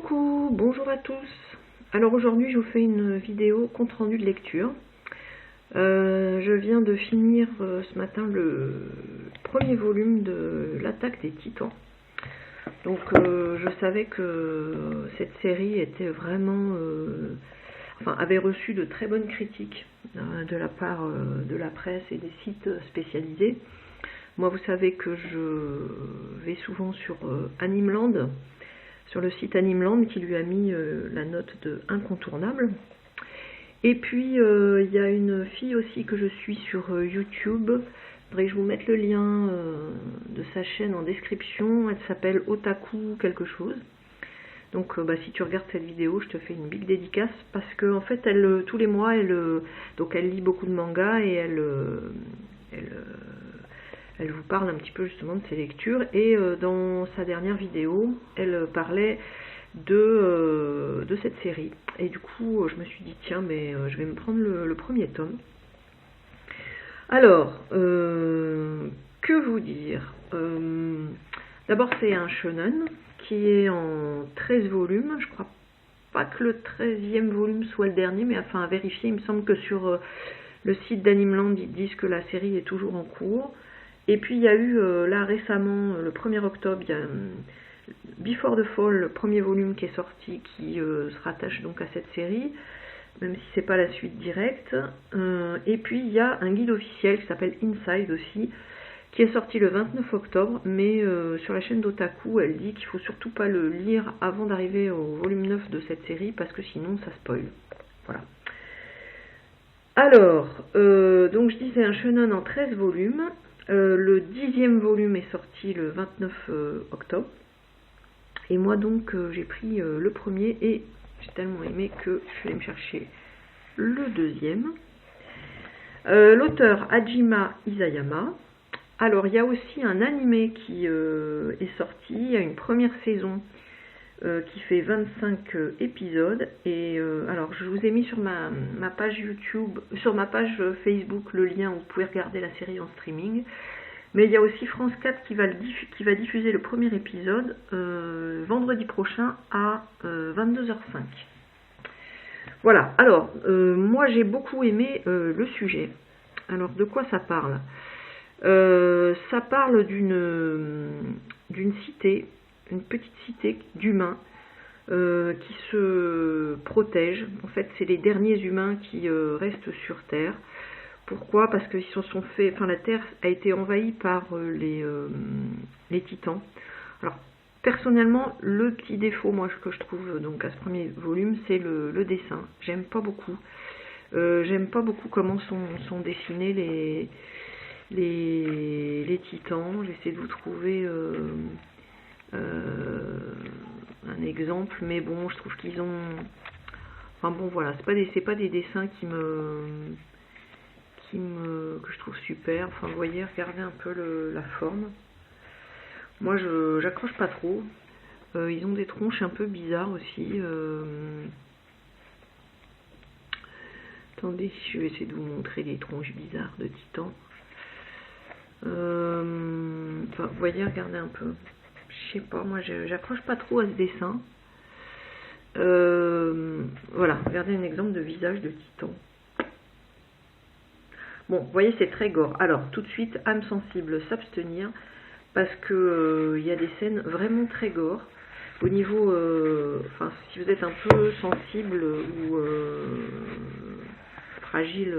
Coucou, bonjour à tous. Alors aujourd'hui je vous fais une vidéo compte rendu de lecture. Je viens de finir ce matin le premier volume de l'Attaque des Titans. Donc je savais que cette série était vraiment, avait reçu de très bonnes critiques de la part de la presse et des sites spécialisés. Moi vous savez que je vais souvent sur Animeland, sur le site Animeland qui lui a mis la note de incontournable. Et puis il y a une fille aussi que je suis sur YouTube. Je voudrais que je vous mette le lien de sa chaîne en description. Elle s'appelle Otaku quelque chose. Donc si tu regardes cette vidéo, je te fais une big dédicace parce que en fait elle tous les mois elle lit beaucoup de mangas et elle vous parle un petit peu justement de ses lectures, et dans sa dernière vidéo, elle parlait de cette série. Et du coup, je me suis dit, tiens, mais je vais me prendre le premier tome. Alors, que vous dire, d'abord, c'est un shonen qui est en 13 volumes. Je crois pas que le 13e volume soit le dernier, mais enfin, à vérifier. Il me semble que sur le site d'Animeland, ils disent que la série est toujours en cours. Et puis il y a eu là récemment, le 1er octobre, il y a Before the Fall, le premier volume qui est sorti, qui se rattache donc à cette série, même si c'est pas la suite directe. Et puis il y a un guide officiel qui s'appelle Inside aussi, qui est sorti le 29 octobre, mais sur la chaîne d'Otaku, elle dit qu'il faut surtout pas le lire avant d'arriver au volume 9 de cette série, parce que sinon ça spoil. Voilà. Alors, donc je disais un shonen en 13 volumes. Le 10e volume est sorti le 29 octobre. Et moi donc j'ai pris le premier et j'ai tellement aimé que je suis allée me chercher le deuxième. L'auteur Hajime Isayama. Alors il y a aussi un animé qui est sorti. Il y a une première saison qui fait 25 épisodes. Et alors je vous ai mis sur ma page YouTube, sur ma page Facebook, le lien où vous pouvez regarder la série en streaming. Mais il y a aussi France 4 qui va diffuser le premier épisode vendredi prochain à 22h05. Voilà, alors moi j'ai beaucoup aimé le sujet. Alors de quoi ça parle? Ça parle d'une cité, une petite cité d'humains qui se protègent. En fait, c'est les derniers humains qui restent sur Terre. Pourquoi? Parce qu'ils se sont fait. Enfin, la Terre a été envahie par les titans. Alors, personnellement, le petit défaut, moi, que je trouve donc à ce premier volume, c'est le dessin. J'aime pas beaucoup. J'aime pas beaucoup comment sont dessinés les titans. J'essaie de vous trouver un exemple, mais bon, je trouve qu'ils ont. Enfin bon, voilà, c'est pas des dessins que je trouve super. Enfin, vous voyez, regardez un peu la forme. Moi, j'accroche pas trop. Ils ont des tronches un peu bizarres aussi. Attendez, je vais essayer de vous montrer les tronches bizarres de titans. Enfin, vous voyez, regardez un peu. Je sais pas, moi, j'accroche pas trop à ce dessin. Voilà, regardez un exemple de visage de titan. Bon, vous voyez, c'est très gore. Alors, tout de suite, âme sensible, s'abstenir, parce que y a des scènes vraiment très gore. Au niveau, si vous êtes un peu sensible ou fragile,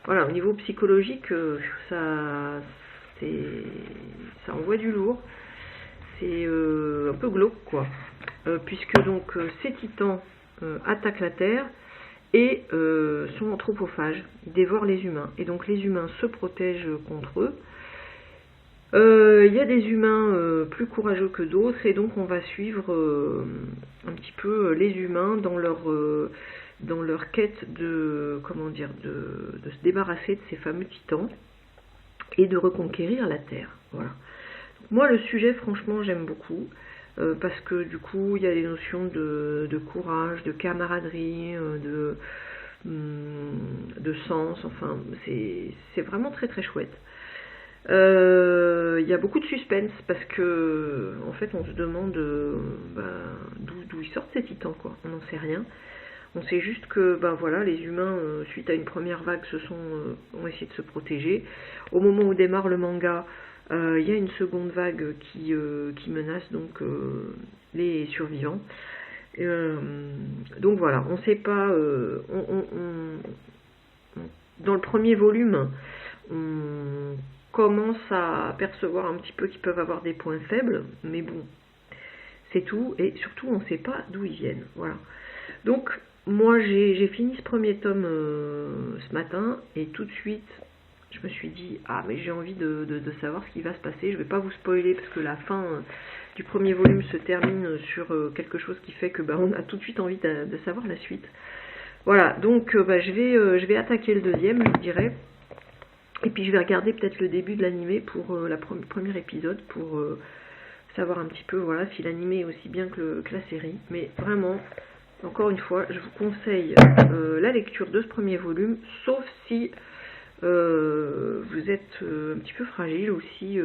voilà, au niveau psychologique, ça envoie du lourd. C'est un peu glauque, quoi. Puisque donc ces titans attaquent la Terre et sont anthropophages, ils dévorent les humains, et donc les humains se protègent contre eux. Il y a des humains plus courageux que d'autres, et donc on va suivre un petit peu les humains dans leur quête de, comment dire, de se débarrasser de ces fameux titans et de reconquérir la Terre. Voilà. Moi, le sujet, franchement, j'aime beaucoup. Parce que du coup il y a des notions de courage, de camaraderie, de sens, enfin c'est vraiment très très chouette. Il y a beaucoup de suspense parce que en fait on se demande d'où sortent ces titans, quoi. On n'en sait rien. On sait juste que ben voilà, les humains, suite à une première vague, ont essayé de se protéger. Au moment où démarre le manga, il y a une seconde vague qui menace donc les survivants. Donc voilà, on ne sait pas. Dans le premier volume, on commence à percevoir un petit peu qu'ils peuvent avoir des points faibles, mais bon, c'est tout. Et surtout, on ne sait pas d'où ils viennent. Voilà. Donc, moi, j'ai fini ce premier tome ce matin, et tout de suite, je me suis dit, ah, mais j'ai envie de savoir ce qui va se passer. Je ne vais pas vous spoiler, parce que la fin du premier volume se termine sur quelque chose qui fait que on a tout de suite envie de savoir la suite. Voilà, donc je vais attaquer le deuxième, je dirais. Et puis je vais regarder peut-être le début de l'animé pour le premier épisode, pour savoir un petit peu voilà, si l'animé est aussi bien que la série. Mais vraiment, encore une fois, je vous conseille la lecture de ce premier volume, sauf si vous êtes un petit peu fragile, ou si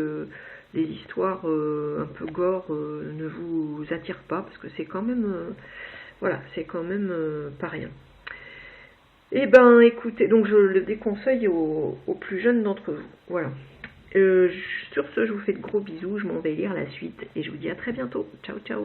les histoires un peu gore ne vous attirent pas, parce que c'est quand même voilà, c'est quand même pas rien. Eh ben écoutez, donc je le déconseille aux plus jeunes d'entre vous. Voilà. Sur ce, je vous fais de gros bisous, je m'en vais lire la suite et je vous dis à très bientôt. Ciao ciao.